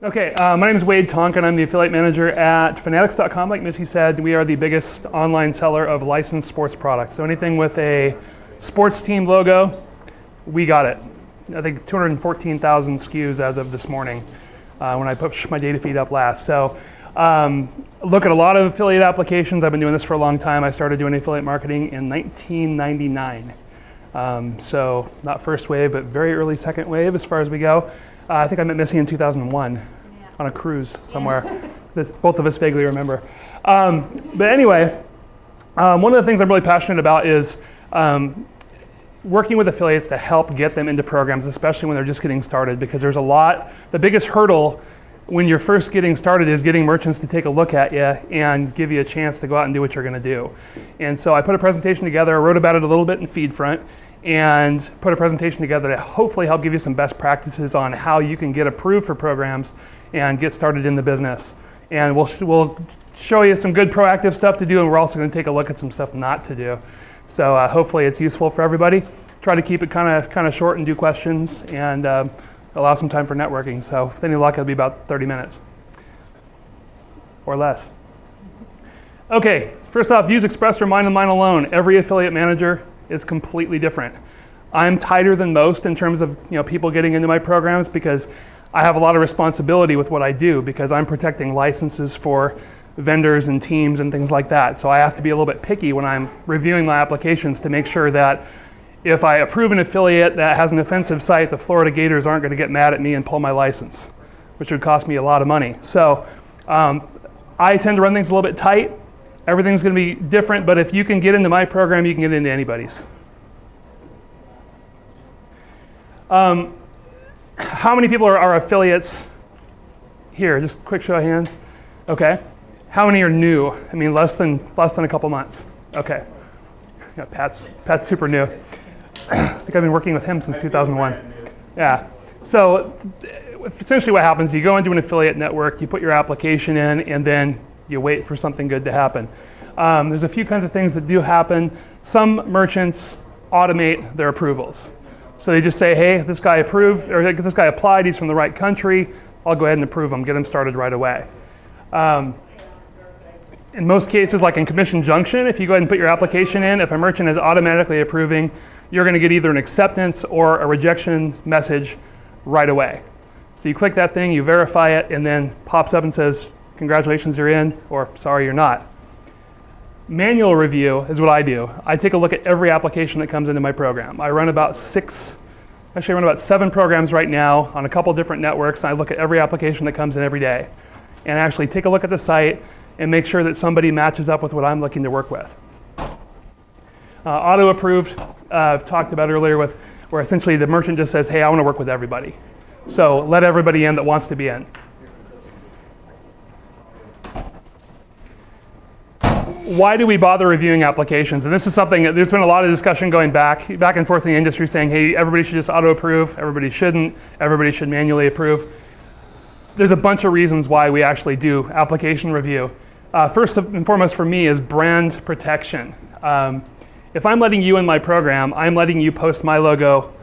Okay, my name is Wade Tonkin. I'm the affiliate manager at Fanatics.com. Like Missy said, we are the biggest online seller of licensed sports products. So anything with a sports team logo, we got it. I think 214,000 SKUs as of this morning when I pushed my data feed up last. So look at a lot of affiliate applications. I've been doing this for a long time. I started doing affiliate marketing in 1999. So not first wave, but very early second wave as far as we go. I think I met Missy in 2001 on a cruise somewhere. Both of us vaguely remember. But anyway, one of the things I'm really passionate about is working with affiliates to help get them into programs, especially when they're just getting started, because there's the biggest hurdle when you're first getting started is getting merchants to take a look at you and give you a chance to go out and do what you're gonna do. And so I put a presentation together, I wrote about it a little bit in FeedFront, and put a presentation together to hopefully help give you some best practices on how you can get approved for programs and get started in the business. And we'll show you some good proactive stuff to do, and we're also going to take a look at some stuff not to do. So hopefully it's useful for everybody. Try to keep it kind of short and do questions, and allow some time for networking. So with any luck, it'll be about 30 minutes or less. Okay, first off, views expressed are mine and mine alone. Every affiliate manager is completely different. I'm tighter than most in terms of people getting into my programs because I have a lot of responsibility with what I do because I'm protecting licenses for vendors and teams and things like that. So I have to be a little bit picky when I'm reviewing my applications to make sure that if I approve an affiliate that has an offensive site, the Florida Gators aren't going to get mad at me and pull my license, which would cost me a lot of money. So I tend to run things a little bit tight. Everything's going to be different, but if you can get into my program, you can get into anybody's. How many people are affiliates here? Just quick show of hands. Okay. How many are new? I mean, less than a couple months. Okay. Yeah, Pat's super new. I think I've been working with him since 2001. Yeah. So essentially what happens, you go into an affiliate network, you put your application in, and then you wait for something good to happen. There's a few kinds of things that do happen. Some merchants automate their approvals. So they just say, hey, this guy approved, or this guy applied, he's from the right country, I'll go ahead and approve him, get him started right away. In most cases, like in Commission Junction, if you go ahead and put your application in, if a merchant is automatically approving, you're gonna get either an acceptance or a rejection message right away. So you click that thing, you verify it, and then pops up and says, congratulations, you're in, or sorry, you're not. Manual review is what I do. I take a look at every application that comes into my program. I run about 7 programs right now on a couple different networks. I look at every application that comes in every day and actually take a look at the site and make sure that somebody matches up with what I'm looking to work with. Auto approved, talked about earlier where essentially the merchant just says, hey, I want to work with everybody. So let everybody in that wants to be in. Why do we bother reviewing applications? And this is something that there's been a lot of discussion going back and forth in the industry saying, hey, everybody should just auto approve, everybody shouldn't, everybody should manually approve. There's a bunch of reasons why we actually do application review. First and foremost for me is brand protection. If I'm letting you in my program, I'm letting you post my logo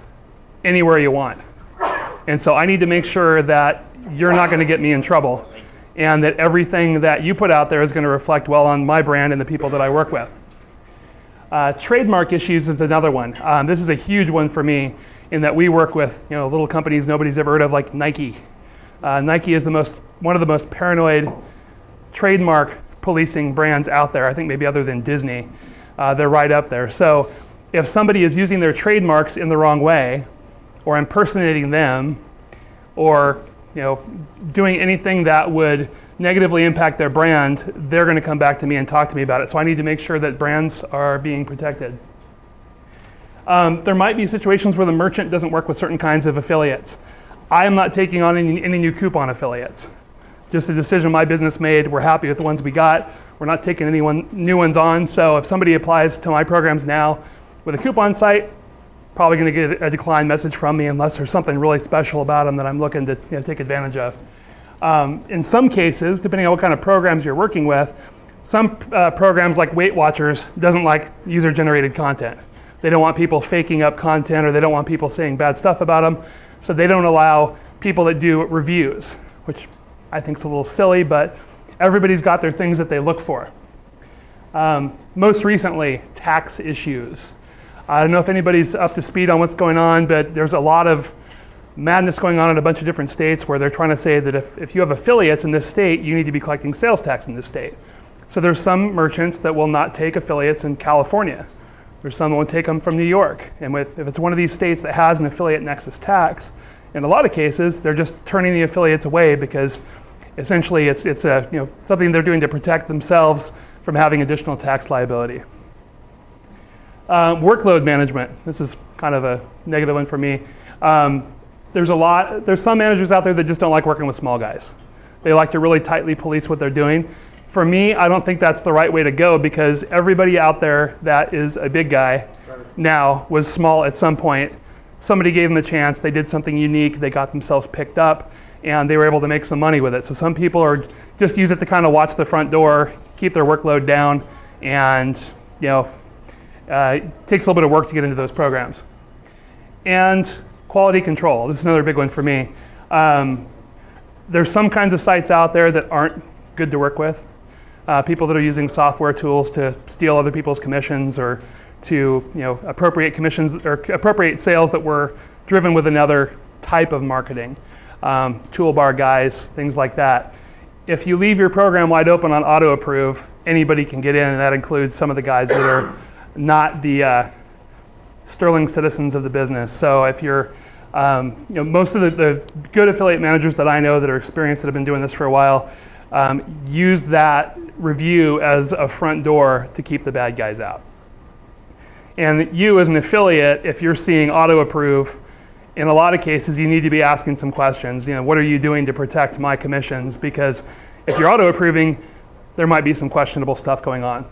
anywhere you want. And so I need to make sure that you're not going to get me in trouble, and that everything that you put out there is going to reflect well on my brand and the people that I work with. Trademark issues is another one. This is a huge one for me in that we work with little companies nobody's ever heard of, like Nike. Nike is one of the most paranoid trademark policing brands out there, I think maybe other than Disney. They're right up there. So if somebody is using their trademarks in the wrong way, or impersonating them, or doing anything that would negatively impact their brand, they're going to come back to me and talk to me about it. So I need to make sure that brands are being protected. There might be situations where the merchant doesn't work with certain kinds of affiliates. I am not taking on any new coupon affiliates. Just a decision my business made. We're happy with the ones we got. We're not taking any new ones on. So if somebody applies to my programs now with a coupon site, probably going to get a decline message from me unless there's something really special about them that I'm looking to take advantage of. In some cases, depending on what kind of programs you're working with, some programs like Weight Watchers doesn't like user-generated content. They don't want people faking up content, or they don't want people saying bad stuff about them, so they don't allow people that do reviews. which I think is a little silly, but everybody's got their things that they look for. Most recently, tax issues. I don't know if anybody's up to speed on what's going on, but there's a lot of madness going on in a bunch of different states where they're trying to say that if you have affiliates in this state, you need to be collecting sales tax in this state. So there's some merchants that will not take affiliates in California. There's some that won't take them from New York. And if it's one of these states that has an affiliate nexus tax, in a lot of cases, they're just turning the affiliates away because essentially it's something they're doing to protect themselves from having additional tax liability. Workload management. This is kind of a negative one for me. There's some managers out there that just don't like working with small guys. They like to really tightly police what they're doing. For me, I don't think that's the right way to go because everybody out there that is a big guy now was small at some point. Somebody gave them a chance, they did something unique, they got themselves picked up, and they were able to make some money with it. So some people are just use it to kind of watch the front door, keep their workload down, and it takes a little bit of work to get into those programs. And quality control. This is another big one for me. There's some kinds of sites out there that aren't good to work with. People that are using software tools to steal other people's commissions or to appropriate commissions or appropriate sales that were driven with another type of marketing. Toolbar guys, things like that. If you leave your program wide open on auto approve, anybody can get in, and that includes some of the guys that are not the sterling citizens of the business. So if you're, most of the good affiliate managers that I know that are experienced that have been doing this for a while, use that review as a front door to keep the bad guys out. And you as an affiliate, if you're seeing auto approve, in a lot of cases you need to be asking some questions. What are you doing to protect my commissions? Because if you're auto approving, there might be some questionable stuff going on.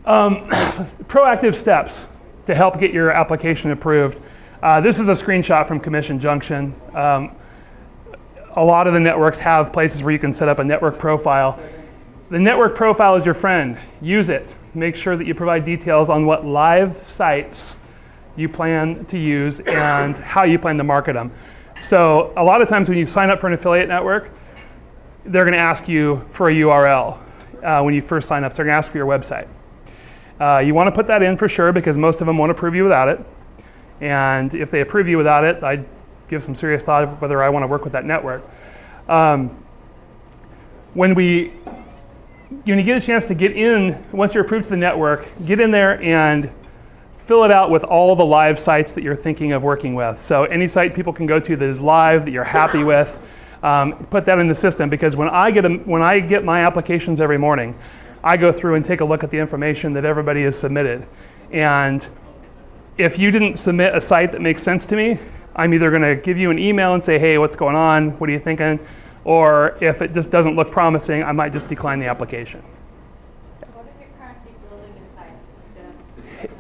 Proactive steps to help get your application approved. This is a screenshot from Commission Junction. A lot of the networks have places where you can set up a network profile. The network profile is your friend. Use it. Make sure that you provide details on what live sites you plan to use and how you plan to market them. So a lot of times when you sign up for an affiliate network, they're going to ask you for a URL when you first sign up. So they're going to ask for your website. You want to put that in for sure because most of them won't approve you without it. And if they approve you without it, I'd give some serious thought of whether I want to work with that network. When you get a chance to get in, once you're approved to the network, get in there and fill it out with all the live sites that you're thinking of working with. So any site people can go to that is live, that you're happy with, put that in the system because when I get my applications every morning, I go through and take a look at the information that everybody has submitted. And if you didn't submit a site that makes sense to me, I'm either going to give you an email and say, hey, what's going on? What are you thinking? Or if it just doesn't look promising, I might just decline the application. What if you're currently building a site?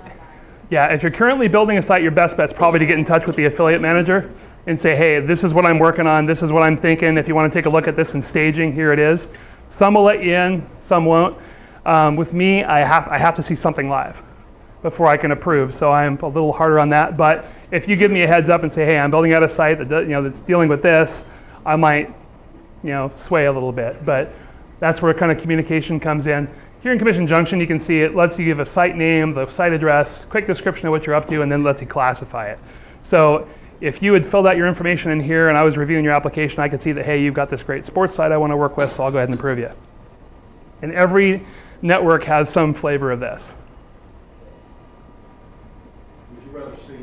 Yeah, if you're currently building a site, your best bet is probably to get in touch with the affiliate manager and say, hey, this is what I'm working on. This is what I'm thinking. If you want to take a look at this in staging, here it is. Some will let you in, some won't. With me, I have to see something live before I can approve, so I'm a little harder on that. But if you give me a heads up and say, hey, I'm building out a site that that's dealing with this, I might sway a little bit. But that's where kind of communication comes in. Here in Commission Junction, you can see it lets you give a site name, the site address, quick description of what you're up to, and then lets you classify it. So if you had filled out your information in here and I was reviewing your application, I could see that, hey, you've got this great sports site I want to work with, so I'll go ahead and approve you. And every network has some flavor of this. Would you rather see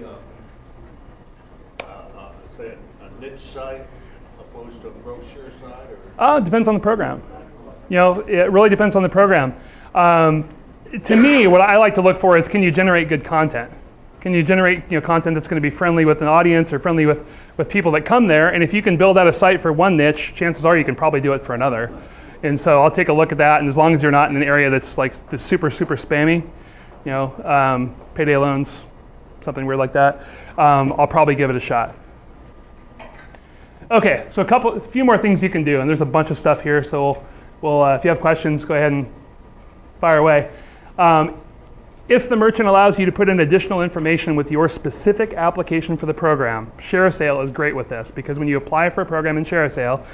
say a niche site opposed to a brochure site? Or? It depends on the program. It really depends on the program. To me, what I like to look for is, can you generate good content? Can you generate content that's going to be friendly with an audience or friendly with people that come there? And if you can build out a site for one niche, chances are you can probably do it for another. And so I'll take a look at that, and as long as you're not in an area that's like the super spammy, payday loans, something weird like that, I'll probably give it a shot. Okay, so a few more things you can do, and there's a bunch of stuff here, so we'll if you have questions, go ahead and fire away. If the merchant allows you to put in additional information with your specific application for the program, ShareASale is great with this, because when you apply for a program in ShareASale,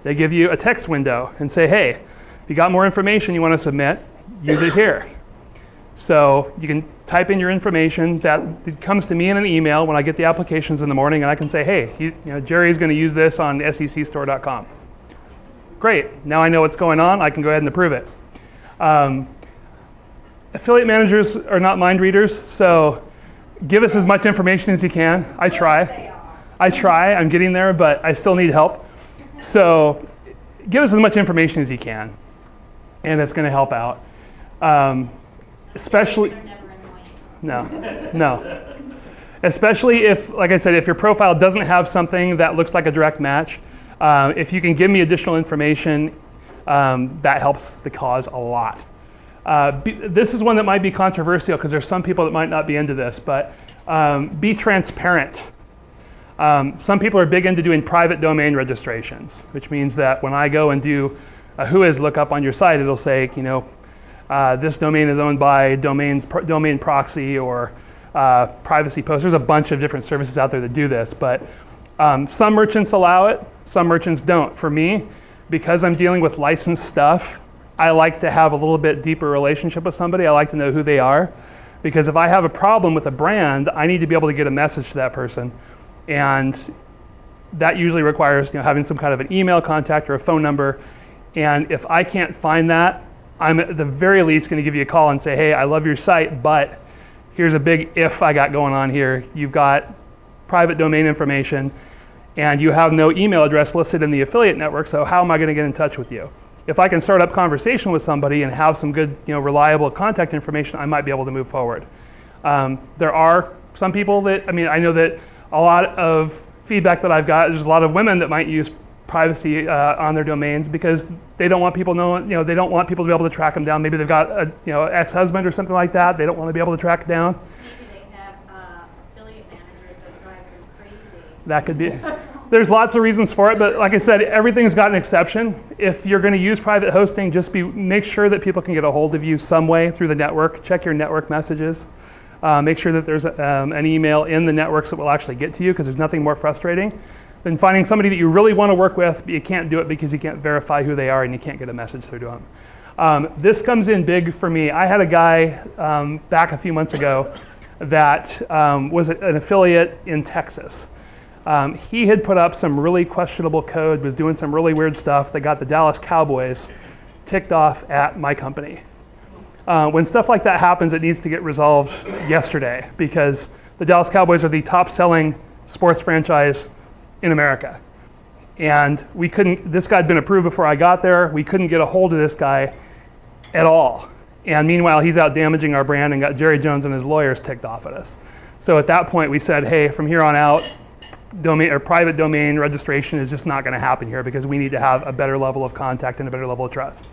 they give you a text window and say, hey, if you got more information you want to submit, use it here. So you can type in your information. That it comes to me in an email when I get the applications in the morning, and I can say, hey, Jerry's going to use this on secstore.com. Great, now I know what's going on, I can go ahead and approve it. Affiliate managers are not mind readers, so give us as much information as you can. I try, I'm getting there, but I still need help. So give us as much information as you can, and it's going to help out. Especially, no. Especially if, like I said, if your profile doesn't have something that looks like a direct match, if you can give me additional information, that helps the cause a lot. This is one that might be controversial because there's some people that might not be into this, but be transparent. Some people are big into doing private domain registrations, which means that when I go and do a whois lookup on your site, it'll say, this domain is owned by domain proxy or privacy post. There's a bunch of different services out there that do this, but some merchants allow it, some merchants don't. For me, because I'm dealing with licensed stuff, I like to have a little bit deeper relationship with somebody. I like to know who they are, because if I have a problem with a brand, I need to be able to get a message to that person, and that usually requires having some kind of an email contact or a phone number. And if I can't find that, I'm at the very least going to give you a call and say, hey, I love your site, but here's a big if I got going on here. You've got private domain information, and you have no email address listed in the affiliate network, so how am I going to get in touch with you? If I can start up conversation with somebody and have some good, reliable contact information, I might be able to move forward. There are some people that, I know that a lot of feedback that I've got, there's a lot of women that might use privacy on their domains because they don't want people knowing, they don't want people to be able to track them down. Maybe they've got a, ex-husband or something like that. They don't want to be able to track it down. Maybe they have affiliate managers that drive them crazy. That could be. There's lots of reasons for it, but like I said, everything's got an exception. If you're going to use private hosting, just make sure that people can get a hold of you some way through the network. Check your network messages. Make sure that there's an email in the networks that will actually get to you, because there's nothing more frustrating than finding somebody that you really want to work with, but you can't do it because you can't verify who they are and you can't get a message through to them. This comes in big for me. I had a guy back a few months ago that was an affiliate in Texas. He had put up some really questionable code, was doing some really weird stuff that got the Dallas Cowboys ticked off at my company. When stuff like that happens, it needs to get resolved yesterday, because the Dallas Cowboys are the top selling sports franchise in America. And this guy had been approved before I got there. We couldn't get a hold of this guy at all. And meanwhile, he's out damaging our brand and got Jerry Jones and his lawyers ticked off at us. So at that point, we said, hey, from here on out, private domain registration is just not going to happen here, because we need to have a better level of contact and a better level of trust.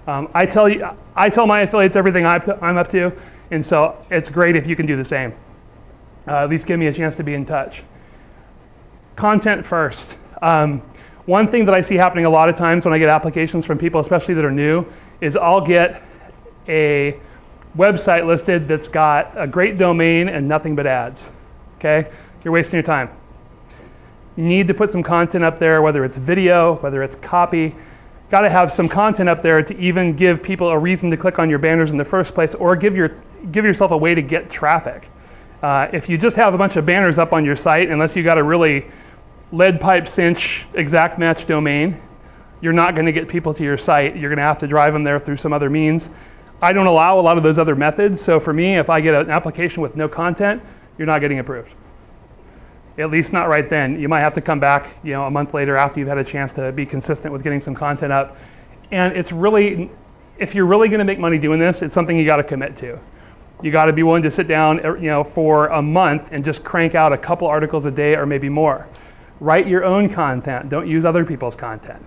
I tell my affiliates everything I'm up to, and so it's great if you can do the same. At least give me a chance to be in touch. Content first. One thing that I see happening a lot of times when I get applications from people, especially that are new, is I'll get a website listed that's got a great domain and nothing but ads. Okay? You're wasting your time. You need to put some content up there, whether it's video, whether it's copy. Got to have some content up there to even give people a reason to click on your banners in the first place, or give yourself a way to get traffic. If you just have a bunch of banners up on your site, unless you got a really lead pipe cinch exact match domain, you're not going to get people to your site. You're going to have to drive them there through some other means. I don't allow a lot of those other methods, so for me, if I get an application with no content, you're not getting approved. At least not right then. You might have to come back, a month later after you've had a chance to be consistent with getting some content up. And it's really, if you're really going to make money doing this, it's something you got to commit to. You got to be willing to sit down, for a month and just crank out a couple articles a day or maybe more. Write your own content. Don't use other people's content.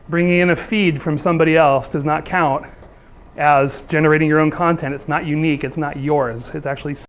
Bringing in a feed from somebody else does not count as generating your own content. It's not unique. It's not yours. It's actually